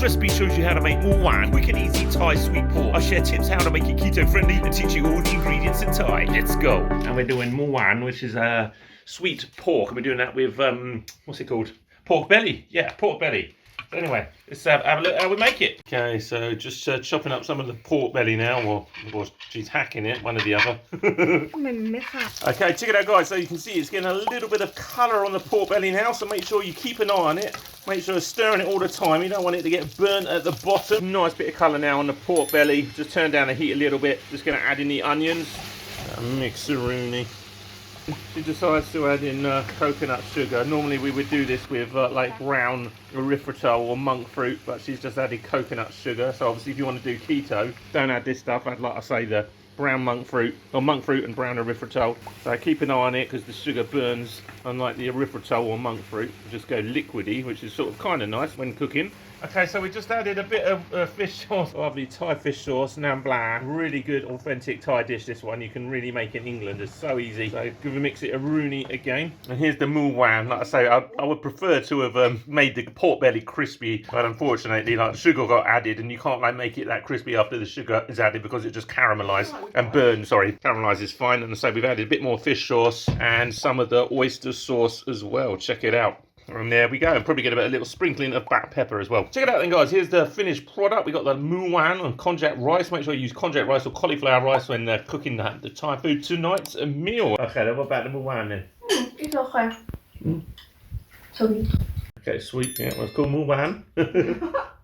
This recipe shows you how to make Moo Waan, quick and easy Thai sweet pork. I share tips how to make it keto friendly and teach you all the ingredients in Thai. Let's go. And we're doing Moo Waan, which is a sweet pork. And we're doing that with, what's it called? Pork belly. Yeah, pork belly. Anyway, let's have a look how we make it. Okay, so just chopping up some of the pork belly now, or she's hacking it, one or the other. Okay, check it out, guys. So you can see it's getting a little bit of colour on the pork belly now, so make sure you keep an eye on it. Make sure you're stirring it all the time. You don't want it to get burnt at the bottom. Nice bit of colour now on the pork belly. Just turn down the heat a little bit. Just going to add in the onions. Mixeroonie. She decides to add in coconut sugar. Normally we would do this with like brown erythritol or monk fruit, but she's just added coconut sugar. So obviously if you want to do keto, don't add this stuff. Add, like I say, the brown monk fruit, or monk fruit and brown erythritol. So keep an eye on it because the sugar burns, unlike the erythritol or monk fruit. Just go liquidy, which is sort of kind of nice when cooking. Okay, so we just added a bit of fish sauce, lovely Thai fish sauce, Nam Blanc. Really good, authentic Thai dish, this one. You can really make in England. It's so easy. So give a mix it a rooney again. And here's the Moo Wan. Like I say, I would prefer to have made the pork belly crispy, but unfortunately, like, sugar got added, and you can't like make it that crispy after the sugar is added because it just caramelized and burned. Sorry, caramelized is fine. And so we've added a bit more fish sauce and some of the oyster sauce as well. Check it out. And there we go, and probably get a little sprinkling of black pepper as well. Check it out then, guys. Here's the finished product. We got the Moo Wan and konjac rice. Make sure you use konjac rice or cauliflower rice when cooking the Thai food tonight's meal. Okay, then what about the Moo Wan then? It's okay. Sweet. Okay, sweet. Yeah, well, it's called Moo Wan.